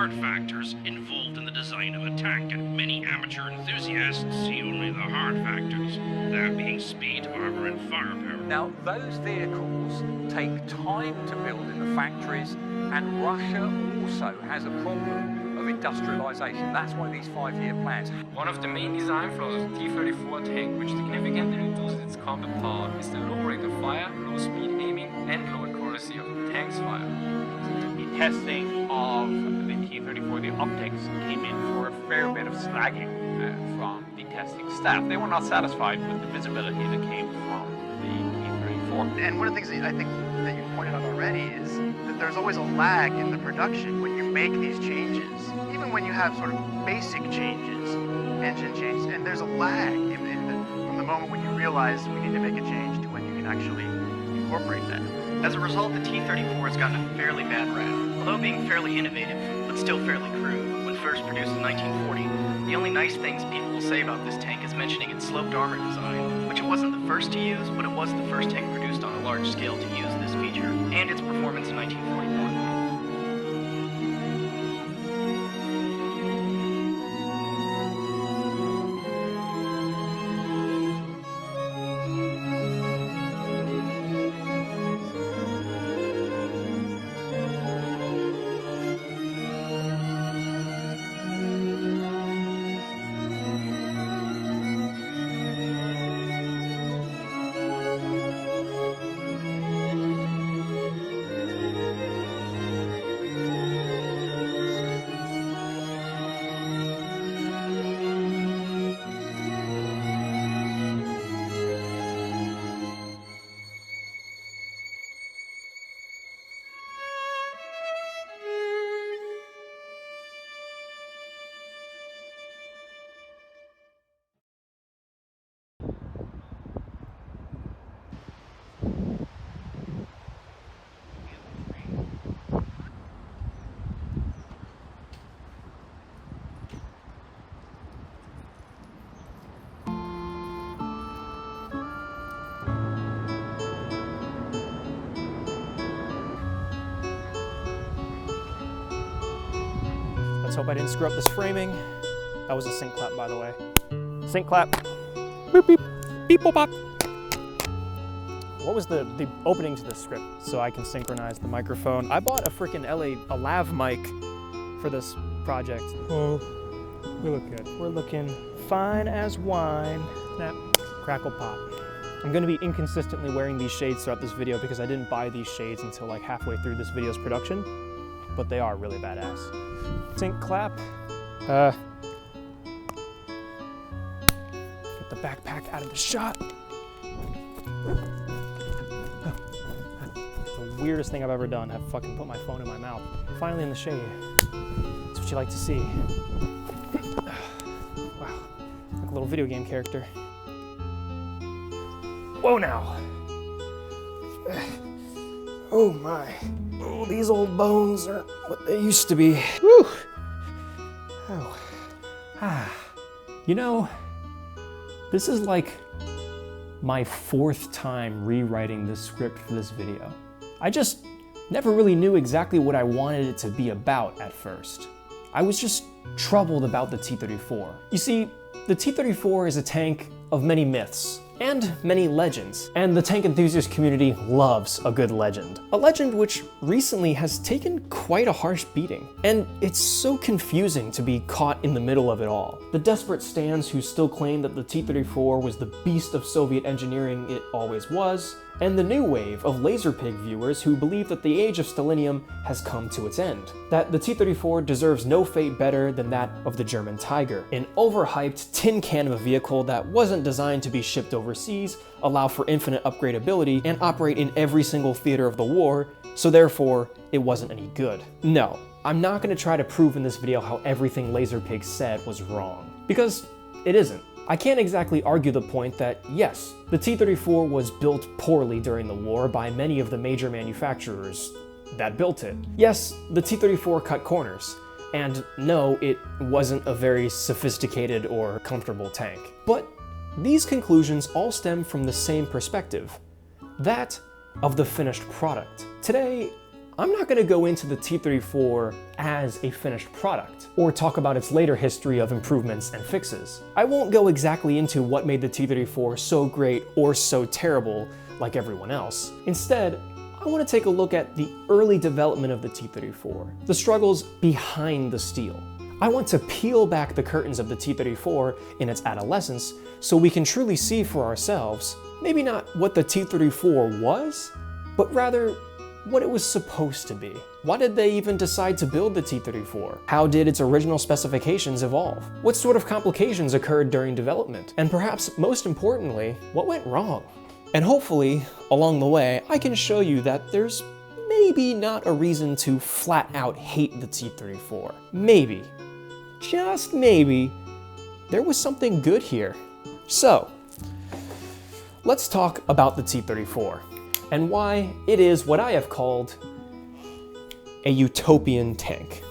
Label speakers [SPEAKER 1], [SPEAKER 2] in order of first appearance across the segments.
[SPEAKER 1] hard factors involved in the design of a tank, and many amateur enthusiasts see only the hard factors, that being speed, armor, and firepower.
[SPEAKER 2] Now, those vehicles take time to build in the factories, and Russia also has a problem of industrialization. That's why these 5-year plans.
[SPEAKER 3] One of the main design flaws of the T-34 tank, which significantly reduces its combat power, is the low rate of fire, low speed aiming, and low accuracy of the tank's fire.
[SPEAKER 4] The testing of the T-34, the optics, came in for a fair bit of slagging from the testing staff. They were not satisfied with the visibility that came from the T-34.
[SPEAKER 5] And one of the things that I think that you pointed out already is that there's always a lag in the production when you make these changes. Even when you have sort of basic changes, engine changes, and there's a lag from the moment when you realize we need to make a change to when you can actually incorporate that.
[SPEAKER 6] As a result, the T-34 has gotten a fairly bad rap. Although being fairly innovative, but still fairly crude, when first produced in 1940, the only nice things people will say about this tank is mentioning its sloped armor design, which it wasn't the first to use, but it was the first tank produced on a large scale to use this feature, and its performance in 1941.
[SPEAKER 7] Let's hope I didn't screw up this framing. That was a sync clap, by the way. Sync clap. Boop, beep. Beep, boop, bop. What was the opening to this script so I can synchronize the microphone? I bought a freaking a lav mic for this project. Oh, we look good. We're looking fine as wine. Snap, crackle, pop. I'm gonna be inconsistently wearing these shades throughout this video because I didn't buy these shades until like halfway through this video's production, but they are really badass. Sync clap. Get the backpack out of the shot. The weirdest thing I've ever done, have fucking put my phone in my mouth. Finally in the shade. That's what you like to see. Wow, like a little video game character. Whoa now. Oh my. Oh, these old bones aren't what they used to be. Whew. Oh. Ah. You know, this is like my 4th time rewriting this script for this video. I just never really knew exactly what I wanted it to be about at first. I was just troubled about the T-34. You see, the T-34 is a tank of many myths and many legends, and the tank enthusiast community loves a good legend. A legend which recently has taken quite a harsh beating, and it's so confusing to be caught in the middle of it all. The desperate stans who still claim that the T-34 was the beast of Soviet engineering it always was, and the new wave of Laserpig viewers who believe that the age of Stalinium has come to its end. That the T-34 deserves no fate better than that of the German Tiger, an overhyped tin can of a vehicle that wasn't designed to be shipped overseas, allow for infinite upgradability, and operate in every single theater of the war, so therefore, it wasn't any good. No, I'm not going to try to prove in this video how everything Laserpig said was wrong, because it isn't. I can't exactly argue the point that, yes, the T-34 was built poorly during the war by many of the major manufacturers that built it. Yes, the T-34 cut corners, and no, it wasn't a very sophisticated or comfortable tank. But these conclusions all stem from the same perspective, that of the finished product. Today, I'm not going to go into the T-34 as a finished product, or talk about its later history of improvements and fixes. I won't go exactly into what made the T-34 so great or so terrible like everyone else. Instead, I want to take a look at the early development of the T-34, the struggles behind the steel. I want to peel back the curtains of the T-34 in its adolescence so we can truly see for ourselves, maybe not what the T-34 was, but rather what it was supposed to be. Why did they even decide to build the T-34? How did its original specifications evolve? What sort of complications occurred during development? And perhaps most importantly, what went wrong? And hopefully, along the way, I can show you that there's maybe not a reason to flat out hate the T-34. Maybe, just maybe, there was something good here. So, let's talk about the T-34 and why it is what I have called a utopian tank.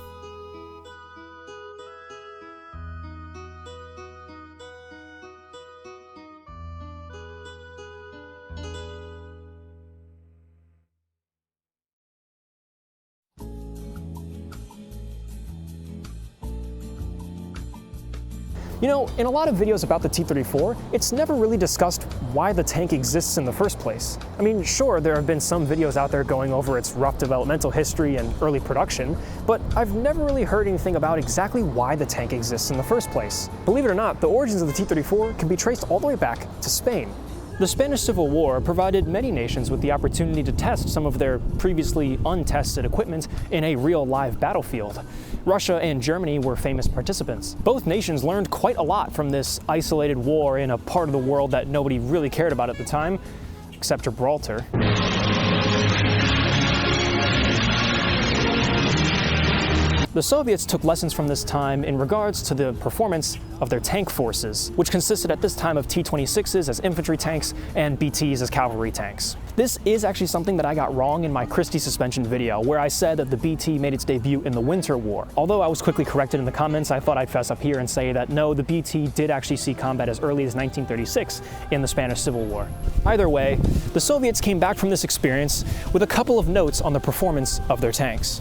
[SPEAKER 7] You know, in a lot of videos about the T-34, it's never really discussed why the tank exists in the first place. I mean, sure, there have been some videos out there going over its rough developmental history and early production, but I've never really heard anything about exactly why the tank exists in the first place. Believe it or not, the origins of the T-34 can be traced all the way back to Spain. The Spanish Civil War provided many nations with the opportunity to test some of their previously untested equipment in a real live battlefield. Russia and Germany were famous participants. Both nations learned quite a lot from this isolated war in a part of the world that nobody really cared about at the time, except Gibraltar. The Soviets took lessons from this time in regards to the performance of their tank forces, which consisted at this time of T-26s as infantry tanks and BTs as cavalry tanks. This is actually something that I got wrong in my Christie suspension video, where I said that the BT made its debut in the Winter War. Although I was quickly corrected in the comments, I thought I'd fess up here and say that no, the BT did actually see combat as early as 1936 in the Spanish Civil War. Either way, the Soviets came back from this experience with a couple of notes on the performance of their tanks.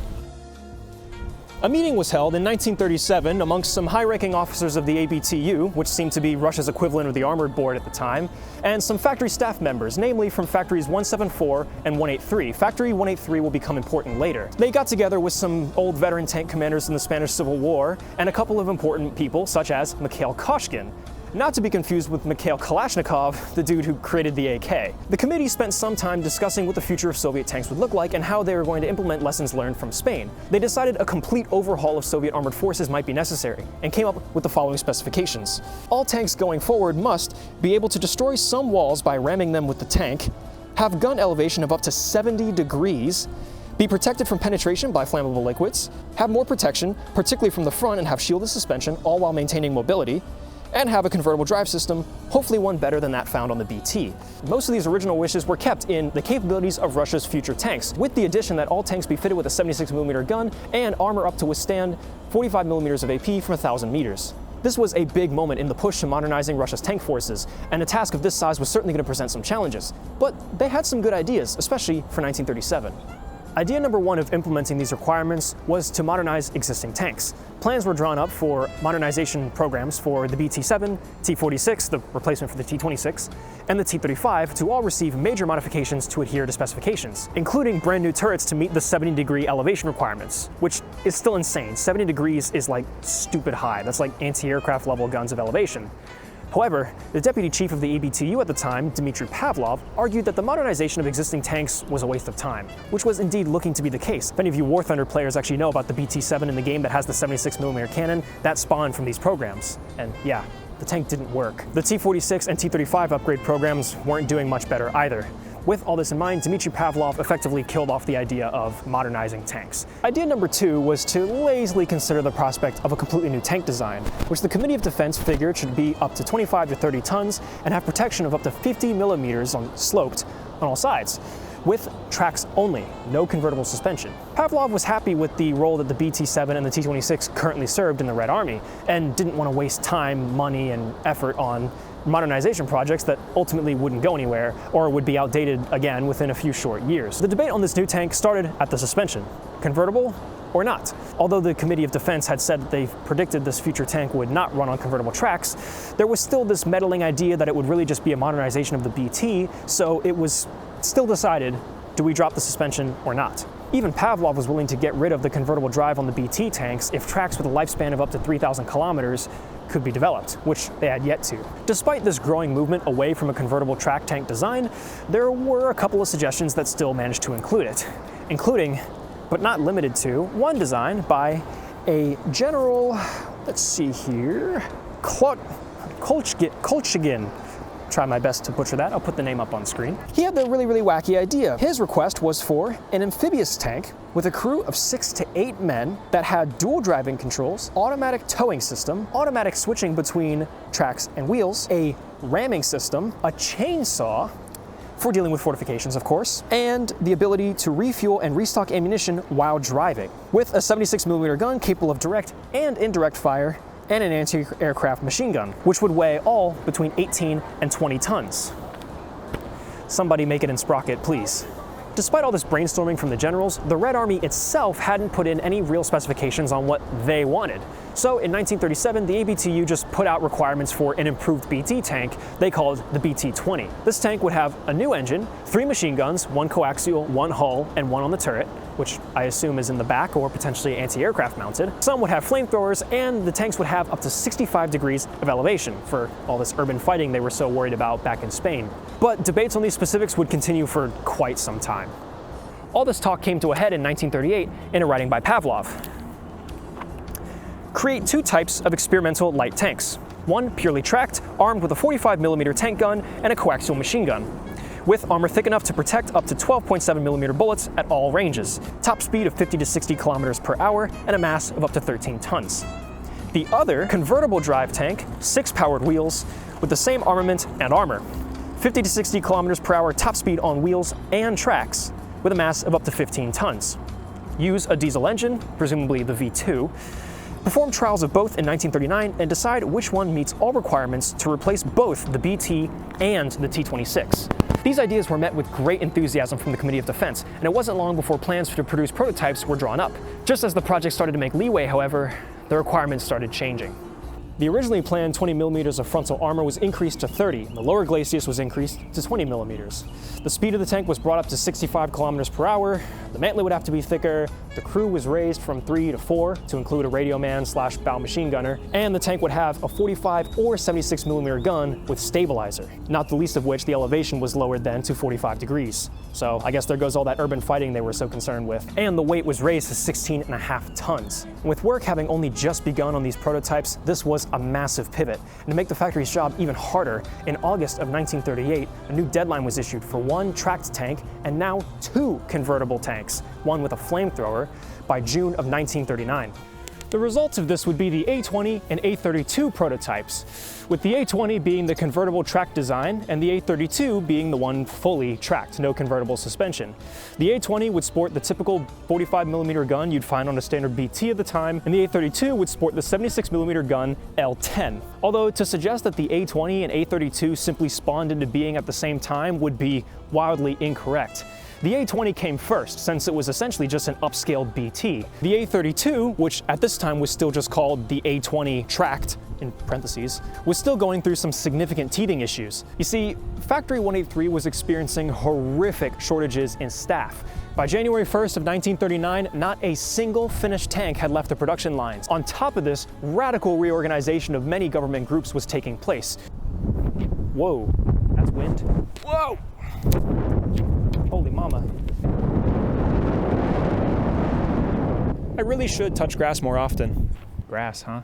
[SPEAKER 7] A meeting was held in 1937 amongst some high-ranking officers of the ABTU, which seemed to be Russia's equivalent of the Armored Board at the time, and some factory staff members, namely from Factories 174 and 183. Factory 183 will become important later. They got together with some old veteran tank commanders in the Spanish Civil War and a couple of important people, such as Mikhail Koshkin. Not to be confused with Mikhail Kalashnikov, the dude who created the AK. The committee spent some time discussing what the future of Soviet tanks would look like and how they were going to implement lessons learned from Spain. They decided a complete overhaul of Soviet armored forces might be necessary, and came up with the following specifications. All tanks going forward must be able to destroy some walls by ramming them with the tank, have gun elevation of up to 70 degrees, be protected from penetration by flammable liquids, have more protection, particularly from the front, and have shielded suspension, all while maintaining mobility, and have a convertible drive system, hopefully one better than that found on the BT. Most of these original wishes were kept in the capabilities of Russia's future tanks, with the addition that all tanks be fitted with a 76mm gun and armor up to withstand 45mm of AP from 1,000 meters. This was a big moment in the push to modernizing Russia's tank forces, and a task of this size was certainly going to present some challenges. But they had some good ideas, especially for 1937. Idea number one of implementing these requirements was to modernize existing tanks. Plans were drawn up for modernization programs for the BT-7, T-46, the replacement for the T-26, and the T-35 to all receive major modifications to adhere to specifications, including brand new turrets to meet the 70-degree elevation requirements, which is still insane. 70 degrees is like stupid high. That's like anti-aircraft level guns of elevation. However, the deputy chief of the ABTU at the time, Dmitry Pavlov, argued that the modernization of existing tanks was a waste of time, which was indeed looking to be the case. If any of you War Thunder players actually know about the BT-7 in the game that has the 76mm cannon, that spawned from these programs. And yeah, the tank didn't work. The T-46 and T-35 upgrade programs weren't doing much better either. With all this in mind, Dmitry Pavlov effectively killed off the idea of modernizing tanks. Idea number two was to lazily consider the prospect of a completely new tank design, which the Committee of Defense figured should be up to 25 to 30 tons and have protection of up to 50mm sloped on all sides. with tracks only, no convertible suspension. Pavlov was happy with the role that the BT-7 and the T-26 currently served in the Red Army, and didn't want to waste time, money, and effort on modernization projects that ultimately wouldn't go anywhere or would be outdated again within a few short years. The debate on this new tank started at the suspension. Convertible or not? Although the Committee of Defense had said that they predicted this future tank would not run on convertible tracks, there was still this meddling idea that it would really just be a modernization of the BT, so it was still decided, do we drop the suspension or not? Even Pavlov was willing to get rid of the convertible drive on the BT tanks if tracks with a lifespan of up to 3,000 kilometers could be developed, which they had yet to. Despite this growing movement away from a convertible track tank design, there were a couple of suggestions that still managed to include it, including, but not limited to, one design by a general, let's see here, Kolchagin. Try my best to butcher that. I'll put the name up on screen. He had the really wacky idea. His request was for an amphibious tank with a crew of 6 to 8 men that had dual driving controls, automatic towing system, automatic switching between tracks and wheels, a ramming system, a chainsaw, for dealing with fortifications, of course, and the ability to refuel and restock ammunition while driving, with a 76mm gun capable of direct and indirect fire, and an anti-aircraft machine gun, which would weigh all between 18 and 20 tons. Somebody make it in sprocket, please. Despite all this brainstorming from the generals, the Red Army itself hadn't put in any real specifications on what they wanted. So in 1937, the ABTU just put out requirements for an improved BT tank they called the BT-20. This tank would have a new engine, 3 machine guns, 1 coaxial, 1 hull, and 1 on the turret, which I assume is in the back or potentially anti-aircraft mounted. Some would have flamethrowers, and the tanks would have up to 65 degrees of elevation for all this urban fighting they were so worried about back in Spain. But debates on these specifics would continue for quite some time. All this talk came to a head in 1938 in a writing by Pavlov. Create 2 types of experimental light tanks. One purely tracked, armed with a 45mm tank gun and a coaxial machine gun, with armor thick enough to protect up to 12.7mm bullets at all ranges, top speed of 50 to 60 kilometers per hour, and a mass of up to 13 tons. The other, convertible drive tank, 6 powered wheels, with the same armament and armor, 50 to 60 kilometers per hour top speed on wheels and tracks, with a mass of up to 15 tons. Use a diesel engine, presumably the V2, perform trials of both in 1939 and decide which one meets all requirements to replace both the BT and the T-26. These ideas were met with great enthusiasm from the Committee of Defense, and it wasn't long before plans to produce prototypes were drawn up. Just as the project started to make leeway, however, the requirements started changing. The originally planned 20mm of frontal armor was increased to 30, and the lower glacis was increased to 20mm. The speed of the tank was brought up to 65 kilometers per hour, the mantlet would have to be thicker, the crew was raised from 3 to 4 to include a radio man / bow machine gunner, and the tank would have a 45 or 76mm gun with stabilizer, not the least of which the elevation was lowered then to 45 degrees. So I guess there goes all that urban fighting they were so concerned with. And the weight was raised to 16.5 tons. And with work having only just begun on these prototypes, this was a massive pivot. And to make the factory's job even harder, in August of 1938, a new deadline was issued for 1 tracked tank and now 2 convertible tanks, one with a flamethrower, by June of 1939. The results of this would be the A-20 and A-32 prototypes, with the A-20 being the convertible track design and the A-32 being the one fully tracked, no convertible suspension. The A-20 would sport the typical 45mm gun you'd find on a standard BT at the time, and the A-32 would sport the 76mm gun L-10. Although to suggest that the A-20 and A-32 simply spawned into being at the same time would be wildly incorrect. The A-20 came first, since it was essentially just an upscaled BT. The A-32, which at this time was still just called the A-20 tracked, in parentheses, was still going through some significant teething issues. You see, Factory 183 was experiencing horrific shortages in staff. By January 1st of 1939, not a single finished tank had left the production lines. On top of this, radical reorganization of many government groups was taking place. Whoa, that's wind. Whoa! Holy mama. I really should touch grass more often. Grass, huh?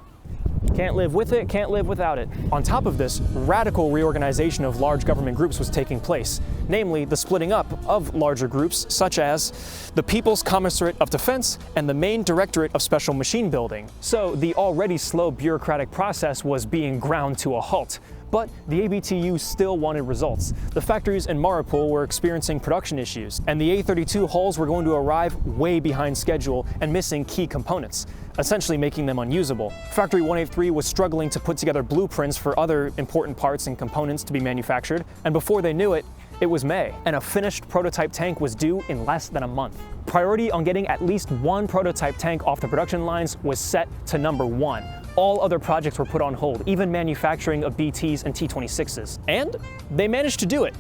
[SPEAKER 7] Can't live with it, can't live without it. On top of this, radical reorganization of large government groups was taking place, namely the splitting up of larger groups such as the People's Commissariat of Defense and the Main Directorate of Special Machine Building. So the already slow bureaucratic process was being ground to a halt. But the ABTU still wanted results. The factories in Mariupol were experiencing production issues, and the A-32 hulls were going to arrive way behind schedule and missing key components, essentially making them unusable. Factory 183 was struggling to put together blueprints for other important parts and components to be manufactured, and before they knew it, it was May, and a finished prototype tank was due in less than a month. Priority on getting at least one prototype tank off the production lines was set to number 1. All other projects were put on hold, even manufacturing of BTs and T-26s. And they managed to do it,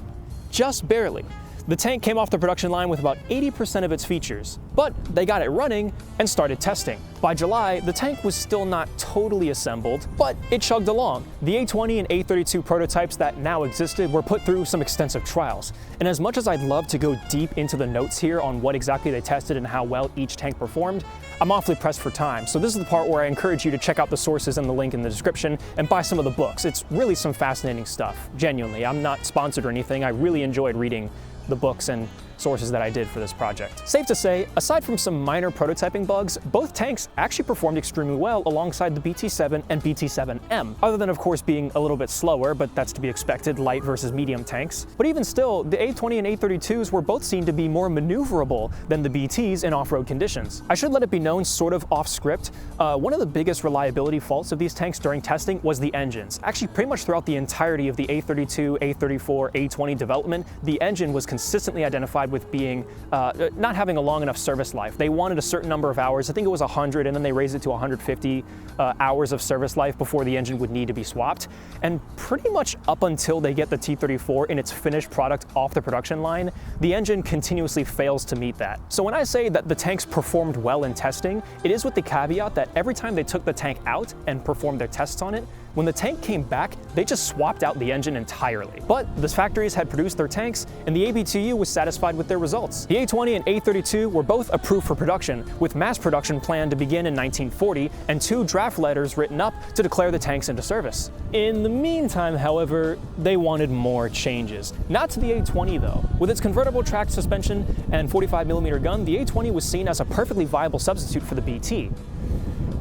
[SPEAKER 7] just barely. The tank came off the production line with about 80% of its features, but they got it running and started testing. By July, the tank was still not totally assembled, but it chugged along. The A-20 and A-32 prototypes that now existed were put through some extensive trials. And as much as I'd love to go deep into the notes here on what exactly they tested and how well each tank performed, I'm awfully pressed for time, so this is the part where I encourage you to check out the sources and the link in the description and buy some of the books. It's really some fascinating stuff, genuinely. I'm not sponsored or anything. I really enjoyed reading the books and sources that I did for this project. Safe to say, aside from some minor prototyping bugs, both tanks actually performed extremely well alongside the BT-7 and BT-7M, other than of course being a little bit slower, but that's to be expected, light versus medium tanks. But even still, the A-20 and A-32s were both seen to be more maneuverable than the BTs in off-road conditions. I should let it be known, sort of off script, one of the biggest reliability faults of these tanks during testing was the engines. Actually, pretty much throughout the entirety of the A-32, A-34, A-20 development, the engine was consistently identified with being not having a long enough service life. They wanted a certain number of hours, I think it was 100, and then they raised it to 150 hours of service life before the engine would need to be swapped. And pretty much up until they get the T-34 in its finished product off the production line, the engine continuously fails to meet that. So when I say that the tanks performed well in testing, it is with the caveat that every time they took the tank out and performed their tests on it, when the tank came back, they just swapped out the engine entirely. But the factories had produced their tanks, and the ABTU was satisfied with their results. The A-20 and A-32 were both approved for production, with mass production planned to begin in 1940, and 2 draft letters written up to declare the tanks into service. In the meantime, however, they wanted more changes. Not to the A-20 though. With its convertible track suspension and 45mm gun, the A-20 was seen as a perfectly viable substitute for the BT.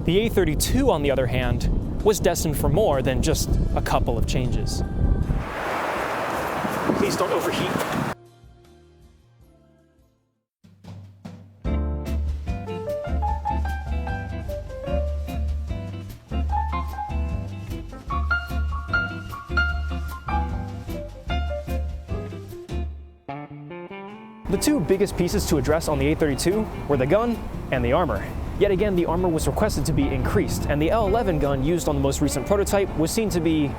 [SPEAKER 7] The A-32, on the other hand, was destined for more than just a couple of changes. Please don't overheat. The 2 biggest pieces to address on the A-32 were the gun and the armor. Yet again, the armor was requested to be increased, and the L11 gun used on the most recent prototype was seen to be,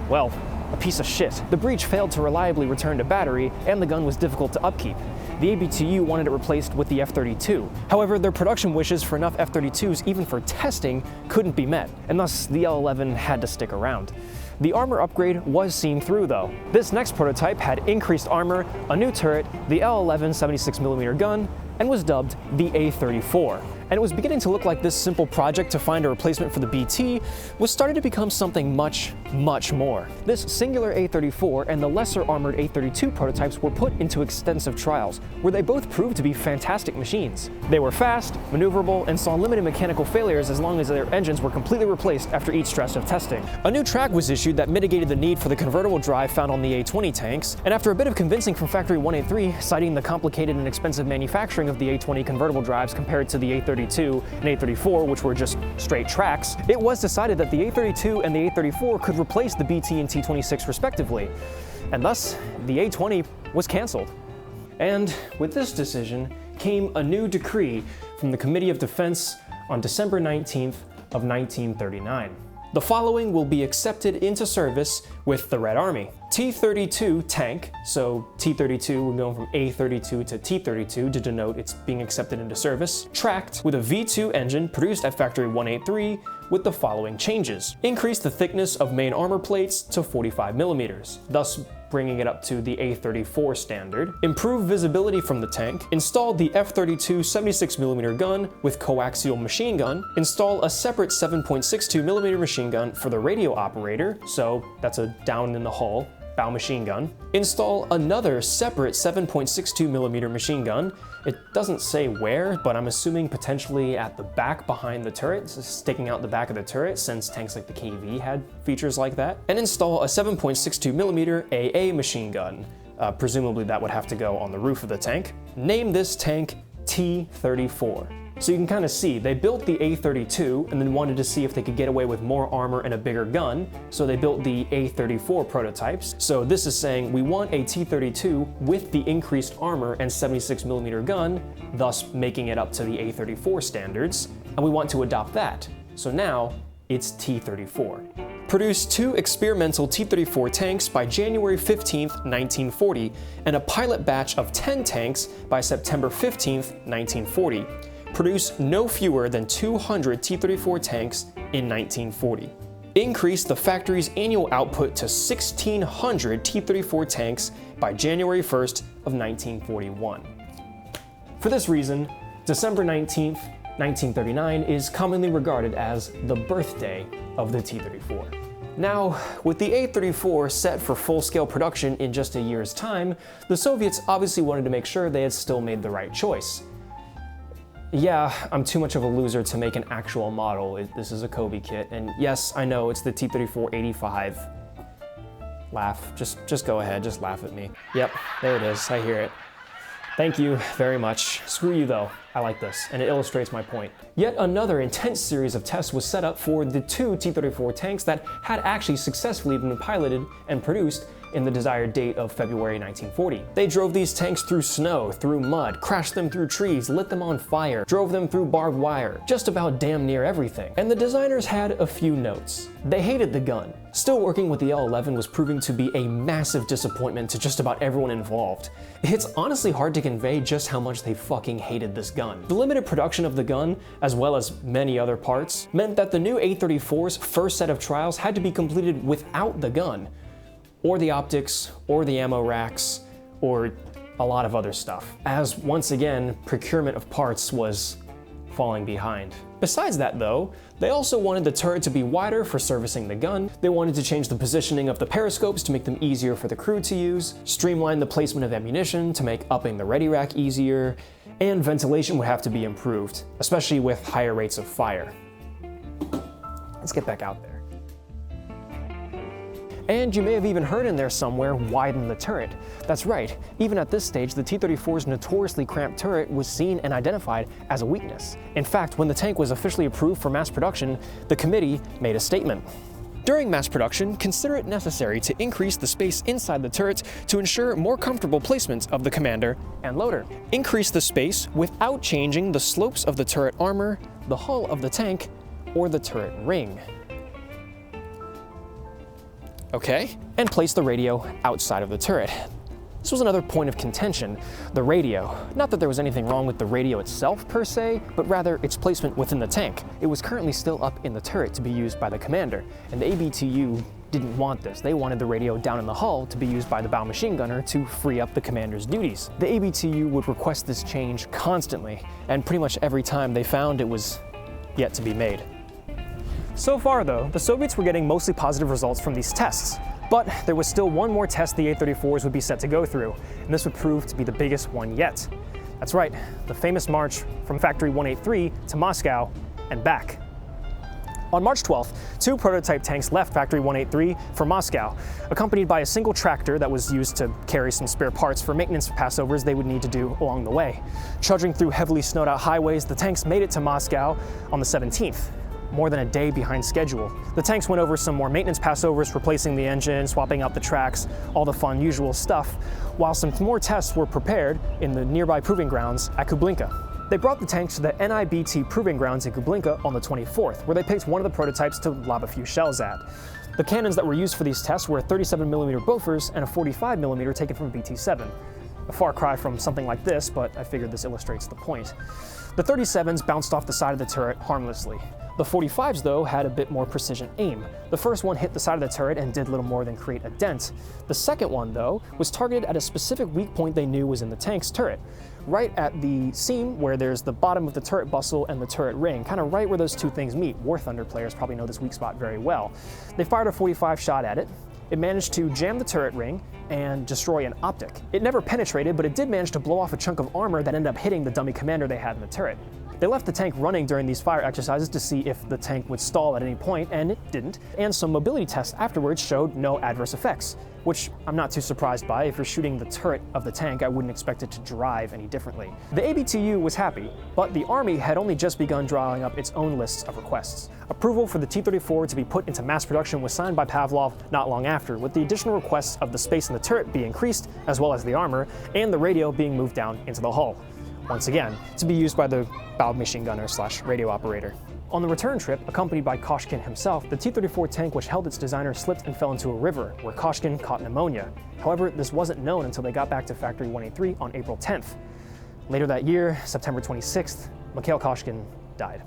[SPEAKER 7] well, a piece of shit. The breech failed to reliably return to battery, and the gun was difficult to upkeep. The ABTU wanted it replaced with the F-32. However, their production wishes for enough F-32s, even for testing, couldn't be met, and thus the L11 had to stick around. The armor upgrade was seen through though. This next prototype had increased armor, a new turret, the L11 76mm gun, and was dubbed the A-34. And it was beginning to look like this simple project to find a replacement for the BT was starting to become something much, much more. This singular A-34 and the lesser armored A-32 prototypes were put into extensive trials, where they both proved to be fantastic machines. They were fast, maneuverable, and saw limited mechanical failures as long as their engines were completely replaced after each stress of testing. A new track was issued that mitigated the need for the convertible drive found on the A-20 tanks, and after a bit of convincing from Factory 183, citing the complicated and expensive manufacturing of the A-20 convertible drives compared to the A-32 and A-34, which were just straight tracks, it was decided that the A-32 and the A-34 could replace the BT and T-26 respectively, and thus the A-20 was canceled. And with this decision came a new decree from the Committee of Defense on December 19th of 1939. The following will be accepted into service with the Red Army. T-32 tank, so T-32, we're going from A-32 to T-32 to denote it's being accepted into service, tracked with a V2 engine produced at factory 183 with the following changes. Increase the thickness of main armor plates to 45 millimeters, thus bringing it up to the A-34 standard. Improve visibility from the tank. Install the F-32 76mm gun with coaxial machine gun. Install a separate 7.62mm machine gun for the radio operator, so that's a down in the hull bow machine gun. Install another separate 7.62mm machine gun. It doesn't say where, but I'm assuming potentially at the back behind the turret, sticking out the back of the turret, since tanks like the KV had features like that. And install a 7.62mm AA machine gun. Presumably that would have to go on the roof of the tank. Name this tank T-34. So you can kind of see, they built the A-32 and then wanted to see if they could get away with more armor and a bigger gun, so they built the A-34 prototypes. So this is saying we want a T-32 with the increased armor and 76mm gun, thus making it up to the A-34 standards, and we want to adopt that. So now it's T-34. Produced 2 experimental T-34 tanks by January 15th, 1940, and a pilot batch of 10 tanks by September 15th, 1940. Produced no fewer than 200 T-34 tanks in 1940. Increased the factory's annual output to 1,600 T-34 tanks by January 1st of 1941. For this reason, December 19th, 1939 is commonly regarded as the birthday of the T-34. Now, with the A-34 set for full-scale production in just a year's time, the Soviets obviously wanted to make sure they had still made the right choice. Yeah, I'm too much of a loser to make an actual model. This is a Kobe kit, and yes, I know it's the T-34-85. Laugh, just go ahead, just laugh at me. Yep, there it is, I hear it. Thank you very much. Screw you though, I like this, and it illustrates my point. Yet another intense series of tests was set up for the 2 T-34 tanks that had actually successfully been piloted and produced in the desired date of February 1940. They drove these tanks through snow, through mud, crashed them through trees, lit them on fire, drove them through barbed wire, just about damn near everything. And the designers had a few notes. They hated the gun. Still working with the L-11 was proving to be a massive disappointment to just about everyone involved. It's honestly hard to convey just how much they fucking hated this gun. The limited production of the gun, as well as many other parts, meant that the new A-34's first set of trials had to be completed without the gun, or the optics, or the ammo racks, or a lot of other stuff, as once again, procurement of parts was falling behind. Besides that though, they also wanted the turret to be wider for servicing the gun, they wanted to change the positioning of the periscopes to make them easier for the crew to use, streamline the placement of ammunition to make upping the ready rack easier, and ventilation would have to be improved, especially with higher rates of fire. Let's get back out there. And you may have even heard in there somewhere, widen the turret. That's right, even at this stage, the T-34's notoriously cramped turret was seen and identified as a weakness. In fact, when the tank was officially approved for mass production, the committee made a statement. During mass production, consider it necessary to increase the space inside the turret to ensure more comfortable placement of the commander and loader. Increase the space without changing the slopes of the turret armor, the hull of the tank, or the turret ring. Okay, and place the radio outside of the turret. This was another point of contention, the radio. Not that there was anything wrong with the radio itself per se, but rather its placement within the tank. It was currently still up in the turret to be used by the commander, and the ABTU didn't want this. They wanted the radio down in the hull to be used by the bow machine gunner to free up the commander's duties. The ABTU would request this change constantly, and pretty much every time they found it was yet to be made. So far though, the Soviets were getting mostly positive results from these tests, but there was still one more test the A-34s would be set to go through, and this would prove to be the biggest one yet. That's right, the famous march from Factory 183 to Moscow and back. On March 12th, 2 prototype tanks left Factory 183 for Moscow, accompanied by a single tractor that was used to carry some spare parts for maintenance passovers they would need to do along the way. Trudging through heavily snowed out highways, the tanks made it to Moscow on the 17th. More than a day behind schedule. The tanks went over some more maintenance passovers, replacing the engine, swapping out the tracks, all the fun usual stuff, while some more tests were prepared in the nearby proving grounds at Kublinka. They brought the tanks to the NIBT Proving Grounds in Kublinka on the 24th, where they picked one of the prototypes to lob a few shells at. The cannons that were used for these tests were a 37mm Bofors and a 45mm taken from BT-7. A far cry from something like this, but I figured this illustrates the point. The 37s bounced off the side of the turret harmlessly. The 45s, though, had a bit more precision aim. The first one hit the side of the turret and did little more than create a dent. The second one, though, was targeted at a specific weak point they knew was in the tank's turret, right at the seam where there's the bottom of the turret bustle and the turret ring, kind of right where those two things meet. War Thunder players probably know this weak spot very well. They fired a 45 shot at it. It managed to jam the turret ring and destroy an optic. It never penetrated, but it did manage to blow off a chunk of armor that ended up hitting the dummy commander they had in the turret. They left the tank running during these fire exercises to see if the tank would stall at any point, and it didn't. And some mobility tests afterwards showed no adverse effects, which I'm not too surprised by. If you're shooting the turret of the tank, I wouldn't expect it to drive any differently. The ABTU was happy, but the Army had only just begun drawing up its own lists of requests. Approval for the T-34 to be put into mass production was signed by Pavlov not long after, with the additional requests of the space in the turret being increased, as well as the armor, and the radio being moved down into the hull. Once again, to be used by the bow machine gunner / radio operator. On the return trip, accompanied by Koshkin himself, the T-34 tank which held its designer slipped and fell into a river, where Koshkin caught pneumonia. However, this wasn't known until they got back to Factory 183 on April 10th. Later that year, September 26th, Mikhail Koshkin died.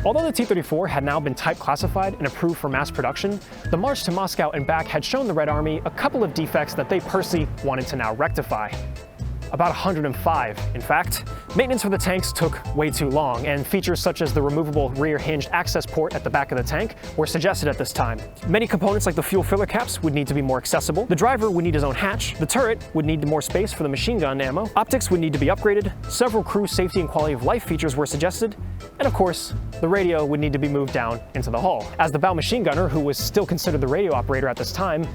[SPEAKER 7] Although the T-34 had now been type classified and approved for mass production, the march to Moscow and back had shown the Red Army a couple of defects that they personally wanted to now rectify. About 105, in fact. Maintenance for the tanks took way too long, and features such as the removable rear hinged access port at the back of the tank were suggested at this time. Many components like the fuel filler caps would need to be more accessible, the driver would need his own hatch, the turret would need more space for the machine gun ammo, optics would need to be upgraded, several crew safety and quality of life features were suggested, and of course, the radio would need to be moved down into the hull, as the bow machine gunner, who was still considered the radio operator at this time,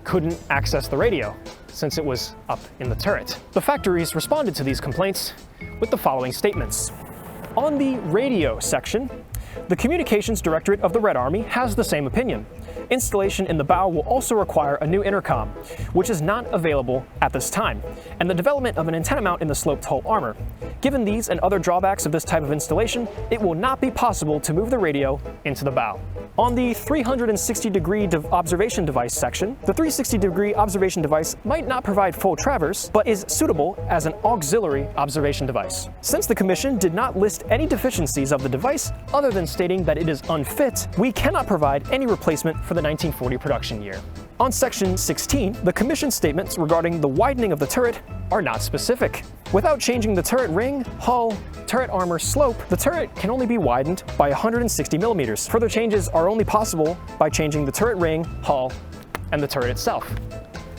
[SPEAKER 7] couldn't access the radio, since it was up in the turret. The factories responded to these complaints with the following statements. On the radio section, the Communications Directorate of the Red Army has the same opinion. Installation in the bow will also require a new intercom, which is not available at this time, and the development of an antenna mount in the sloped hull armor. Given these and other drawbacks of this type of installation, it will not be possible to move the radio into the bow. On the 360-degree observation device section, the 360-degree observation device might not provide full traverse, but is suitable as an auxiliary observation device. Since the Commission did not list any deficiencies of the device other than stating that it is unfit, we cannot provide any replacement for the 1940 production year. On section 16, the Commission statements regarding the widening of the turret are not specific. Without changing the turret ring, hull, turret armor slope, the turret can only be widened by 160 millimeters. Further changes are only possible by changing the turret ring, hull, and the turret itself.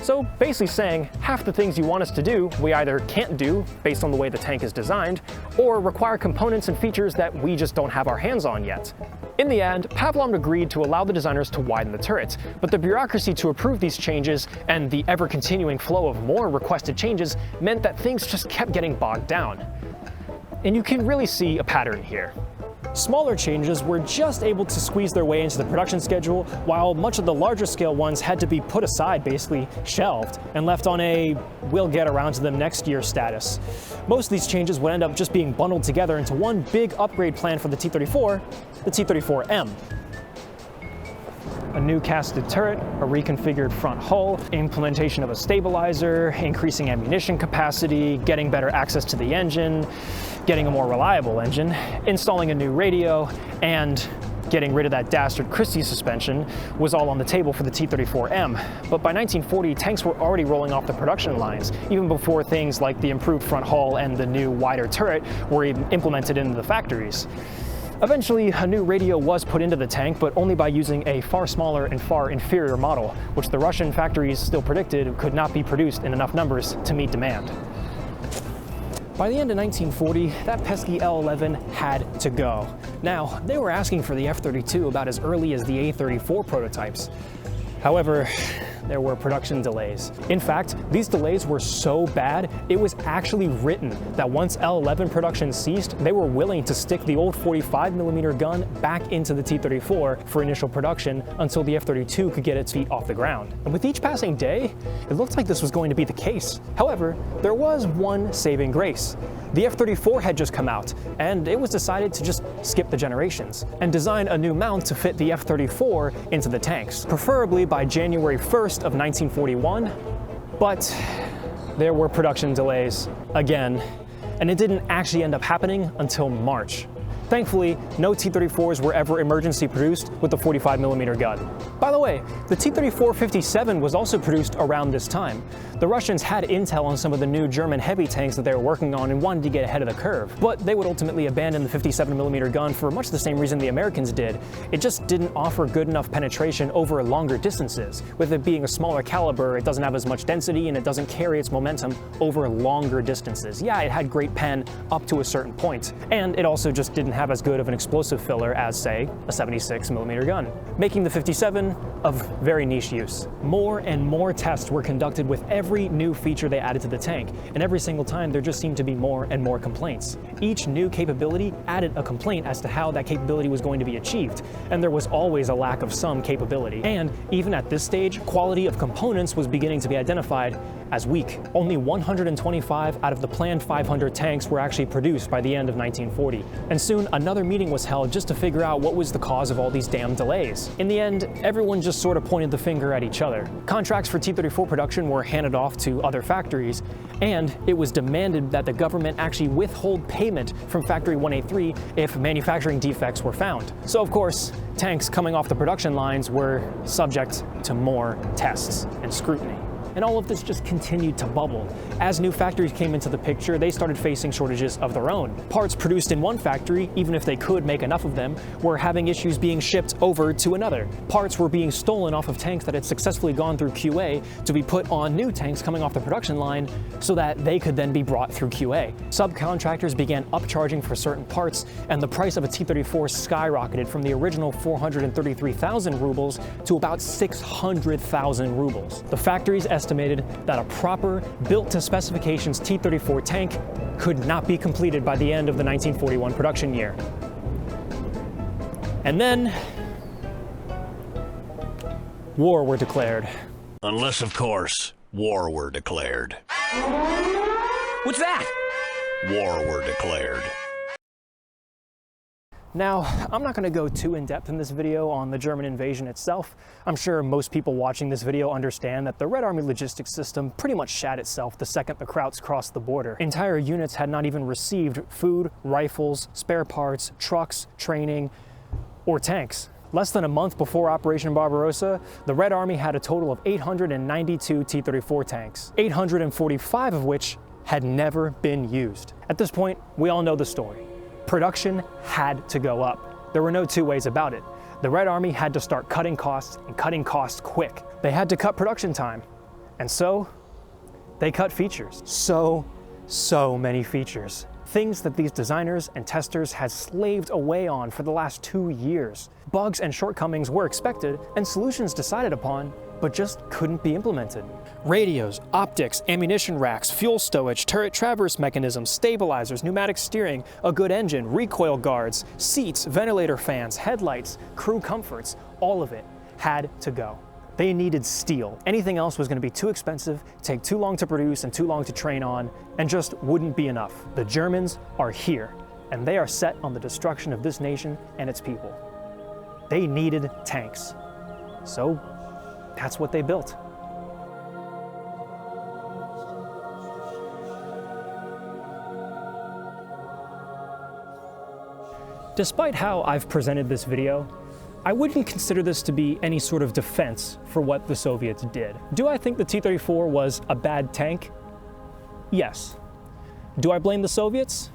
[SPEAKER 7] So basically saying half the things you want us to do, we either can't do based on the way the tank is designed, or require components and features that we just don't have our hands on yet. In the end, Pavlov agreed to allow the designers to widen the turret, but the bureaucracy to approve these changes and the ever-continuing flow of more requested changes meant that things just kept getting bogged down. And you can really see a pattern here. Smaller changes were just able to squeeze their way into the production schedule, while much of the larger scale ones had to be put aside, basically shelved, and left on a we'll get around to them next year status. Most of these changes would end up just being bundled together into one big upgrade plan for the T-34, the T-34M. A new casted turret, a reconfigured front hull, implementation of a stabilizer, increasing ammunition capacity, getting better access to the engine, getting a more reliable engine, installing a new radio, and getting rid of that dastard Christie suspension was all on the table for the T-34M. But by 1940, tanks were already rolling off the production lines, even before things like the improved front hull and the new wider turret were implemented into the factories. Eventually, a new radio was put into the tank, but only by using a far smaller and far inferior model, which the Russian factories still predicted could not be produced in enough numbers to meet demand. By the end of 1940, that pesky L-11 had to go. Now, they were asking for the F-32 about as early as the A-34 prototypes. However, there were production delays. In fact, these delays were so bad, it was actually written that once L-11 production ceased, they were willing to stick the old 45mm gun back into the T-34 for initial production until the F-32 could get its feet off the ground. And with each passing day, it looked like this was going to be the case. However, there was one saving grace. The F-34 had just come out, and it was decided to just skip the generations and design a new mount to fit the F-34 into the tanks, preferably by January 1st of 1941, but there were production delays again, and it didn't actually end up happening until March. Thankfully, no T-34s were ever emergency produced with the 45mm gun. By the way, the T-34-57 was also produced around this time. The Russians had intel on some of the new German heavy tanks that they were working on and wanted to get ahead of the curve, but they would ultimately abandon the 57mm gun for much the same reason the Americans did. It just didn't offer good enough penetration over longer distances. With it being a smaller caliber, it doesn't have as much density and it doesn't carry its momentum over longer distances. Yeah, it had great pen up to a certain point, and it also just didn't have as good of an explosive filler as, say, a 76mm gun, making the 57 of very niche use. More and more tests were conducted with every new feature they added to the tank, and every single time there just seemed to be more and more complaints. Each new capability added a complaint as to how that capability was going to be achieved, and there was always a lack of some capability. And even at this stage, quality of components was beginning to be identified as weak. Only 125 out of the planned 500 tanks were actually produced by the end of 1940, and soon another meeting was held just to figure out what was the cause of all these damn delays. In the end, everyone just sort of pointed the finger at each other. Contracts for T-34 production were handed off to other factories, and it was demanded that the government actually withhold payment from Factory 183 if manufacturing defects were found. So of course, tanks coming off the production lines were subject to more tests and scrutiny. And all of this just continued to bubble. As new factories came into the picture, they started facing shortages of their own. Parts produced in one factory, even if they could make enough of them, were having issues being shipped over to another. Parts were being stolen off of tanks that had successfully gone through QA to be put on new tanks coming off the production line so that they could then be brought through QA. Subcontractors began upcharging for certain parts, and the price of a T-34 skyrocketed from the original 433,000 rubles to about 600,000 rubles. The factories estimated that a proper, built-to-specifications T-34 tank could not be completed by the end of the 1941 production year. And then, war were declared.
[SPEAKER 8] Unless, of course, war were declared.
[SPEAKER 2] What's that?
[SPEAKER 8] War were declared.
[SPEAKER 7] Now, I'm not going to go too in-depth in this video on the German invasion itself. I'm sure most people watching this video understand that the Red Army logistics system pretty much shat itself the second the Krauts crossed the border. Entire units had not even received food, rifles, spare parts, trucks, training, or tanks. Less than a month before Operation Barbarossa, the Red Army had a total of 892 T-34 tanks, 845 of which had never been used. At this point, we all know the story. Production had to go up. There were no two ways about it. The Red Army had to start cutting costs, and cutting costs quick. They had to cut production time. And so, they cut features. So many features. Things that these designers and testers had slaved away on for the last 2 years. Bugs and shortcomings were expected, and solutions decided upon, but just couldn't be implemented. Radios, optics, ammunition racks, fuel stowage, turret traverse mechanisms, stabilizers, pneumatic steering, a good engine, recoil guards, seats, ventilator fans, headlights, crew comforts, all of it had to go. They needed steel. Anything else was going to be too expensive, take too long to produce and too long to train on, and just wouldn't be enough. The Germans are here, and they are set on the destruction of this nation and its people. They needed tanks. So that's what they built. Despite how I've presented this video, I wouldn't consider this to be any sort of defense for what the Soviets did. Do I think the T-34 was a bad tank? Yes. Do I blame the Soviets?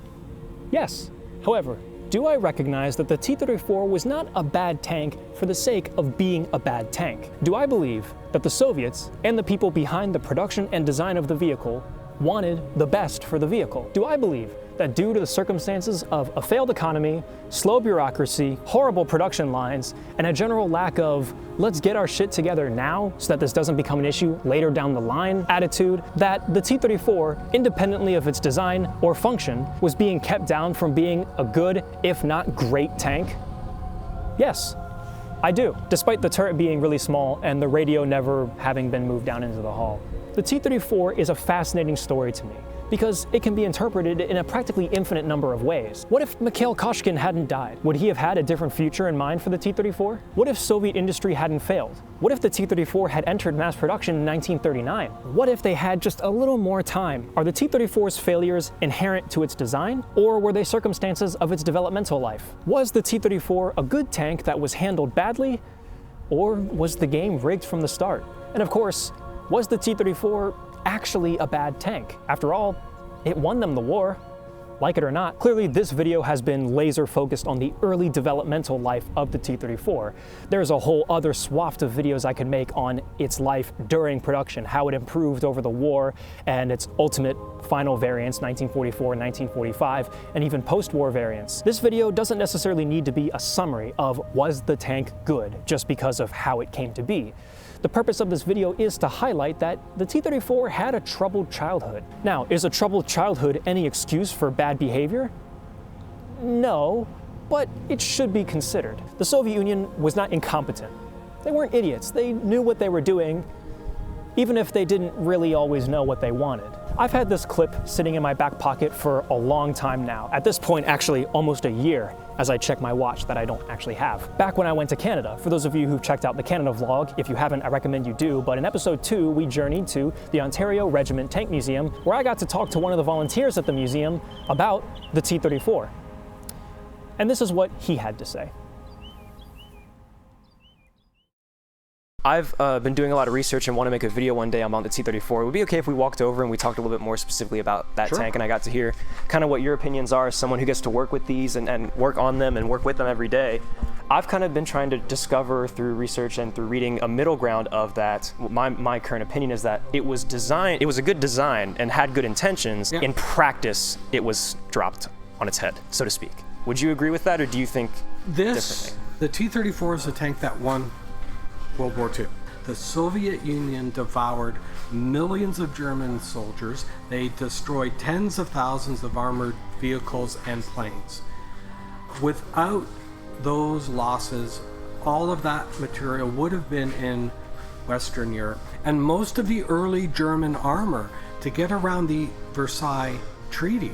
[SPEAKER 7] Yes. However, do I recognize that the T-34 was not a bad tank for the sake of being a bad tank? Do I believe that the Soviets and the people behind the production and design of the vehicle wanted the best for the vehicle. Do I believe that due to the circumstances of a failed economy, slow bureaucracy, horrible production lines, and a general lack of let's get our shit together now so that this doesn't become an issue later down the line attitude, that the T-34, independently of its design or function, was being kept down from being a good, if not great tank? Yes, I do, despite the turret being really small and the radio never having been moved down into the hull. The T-34 is a fascinating story to me, because it can be interpreted in a practically infinite number of ways. What if Mikhail Koshkin hadn't died? Would he have had a different future in mind for the T-34? What if Soviet industry hadn't failed? What if the T-34 had entered mass production in 1939? What if they had just a little more time? Are the T-34's failures inherent to its design, or were they circumstances of its developmental life? Was the T-34 a good tank that was handled badly, or was the game rigged from the start? And of course, was the T-34 actually a bad tank? After all, it won them the war. Like it or not, clearly this video has been laser focused on the early developmental life of the T-34. There's a whole other swath of videos I could make on its life during production, how it improved over the war and its ultimate final variants, 1944 and 1945, and even post-war variants. This video doesn't necessarily need to be a summary of was the tank good just because of how it came to be. The purpose of this video is to highlight that the T-34 had a troubled childhood. Now, is a troubled childhood any excuse for bad behavior? No, but it should be considered. The Soviet Union was not incompetent. They weren't idiots. They knew what they were doing, even if they didn't really always know what they wanted. I've had this clip sitting in my back pocket for a long time now. At this point, actually almost a year, as I check my watch that I don't actually have. Back when I went to Canada, for those of you who've checked out the Canada vlog, if you haven't, I recommend you do, but in episode 2, we journeyed to the Ontario Regiment Tank Museum, where I got to talk to one of the volunteers at the museum about the T-34. And this is what he had to say. I've been doing a lot of research and want to make a video one day about the T-34. It would be okay if we walked over and we talked a little bit more specifically about that tank, and I got to hear kind of what your opinions are as someone who gets to work with these and work on them and work with them every day. I've kind of been trying to discover through research and through reading a middle ground of that. My current opinion is that it was a good design and had good intentions. Yeah. In practice, it was dropped on its head, so to speak. Would you agree with that, or do you think differently?
[SPEAKER 9] The T-34 is a tank that won World War II. The Soviet Union devoured millions of German soldiers. They destroyed tens of thousands of armored vehicles and planes. Without those losses, all of that material would have been in Western Europe. And most of the early German armor, to get around the Versailles Treaty,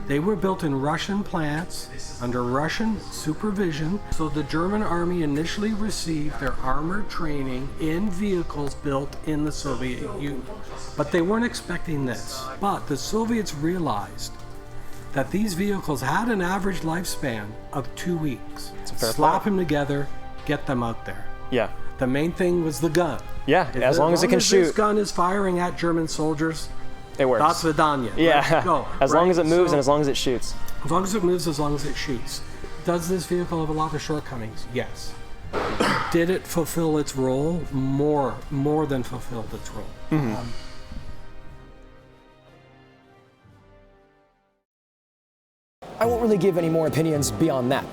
[SPEAKER 9] they were built in Russian plants under Russian supervision. So the German army initially received their armored training in vehicles built in the Soviet Union. But they weren't expecting this. But the Soviets realized that these vehicles had an average lifespan of 2 weeks. Slap them together, get them out there.
[SPEAKER 7] Yeah.
[SPEAKER 9] The main thing was the gun.
[SPEAKER 7] Yeah, as long as it can shoot.
[SPEAKER 9] This gun is firing at German soldiers,
[SPEAKER 7] it works.
[SPEAKER 9] Das Vidanya.
[SPEAKER 7] Yeah,
[SPEAKER 9] go,
[SPEAKER 7] as long as it moves and as long as it shoots.
[SPEAKER 9] As long as it moves, as long as it shoots. Does this vehicle have a lot of shortcomings? Yes. Did it fulfill its role? More than fulfilled its role.
[SPEAKER 10] I won't really give any more opinions beyond that.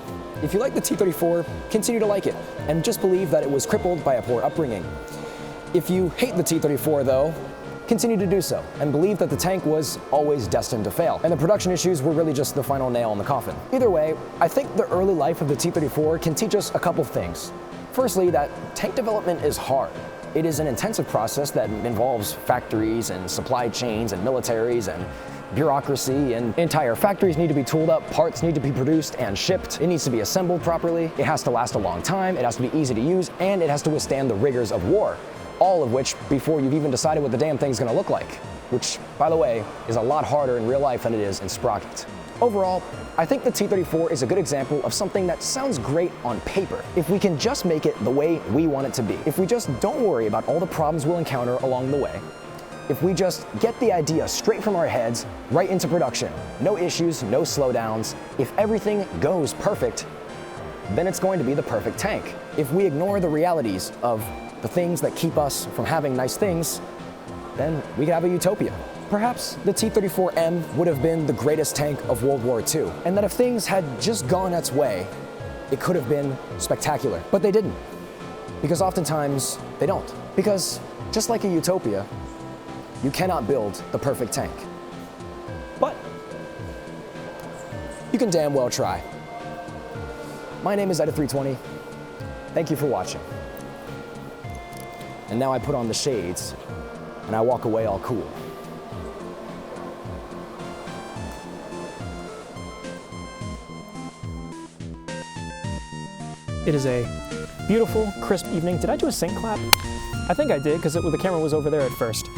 [SPEAKER 10] If you like the T-34, continue to like it, and just believe that it was crippled by a poor upbringing. If you hate the T-34 though, continue to do so, and believe that the tank was always destined to fail, and the production issues were really just the final nail in the coffin. Either way, I think the early life of the T-34 can teach us a couple things. Firstly, that tank development is hard. It is an intensive process that involves factories and supply chains and militaries and bureaucracy, and entire factories need to be tooled up, parts need to be produced and shipped, it needs to be assembled properly, it has to last a long time, it has to be easy to use, and it has to withstand the rigors of war. All of which before you've even decided what the damn thing's gonna look like, which, by the way, is a lot harder in real life than it is in Sprocket. Overall, I think the T-34 is a good example of something that sounds great on paper, if we can just make it the way we want it to be. If we just don't worry about all the problems we'll encounter along the way. If we just get the idea straight from our heads, right into production. No issues, no slowdowns. If everything goes perfect, then it's going to be the perfect tank. If we ignore the realities of the things that keep us from having nice things, then we could have a utopia. perhaps the T-34M would have been the greatest tank of World War II, and that if things had just gone its way, it could have been spectacular. But they didn't, because oftentimes they don't. Because just like a utopia, you cannot build the perfect tank. But you can damn well try. My name is Ida320. Thank you for watching. And now I put on the shades and I walk away all cool.
[SPEAKER 7] It is a beautiful, crisp evening. Did I do a sync clap? I think I did, because the camera was over there at first.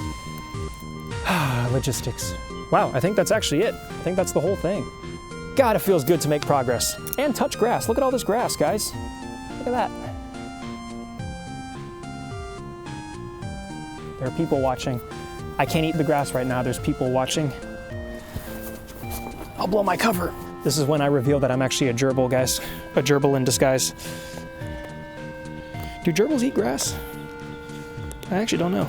[SPEAKER 7] Logistics. Wow, I think that's actually it. I think that's the whole thing. God, it feels good to make progress. And touch grass. Look at all this grass, guys. Look at that. There are people watching. I can't eat the grass right now. There's people watching. I'll blow my cover. This is when I reveal that I'm actually a gerbil, guys. A gerbil in disguise. Do gerbils eat grass? I actually don't know.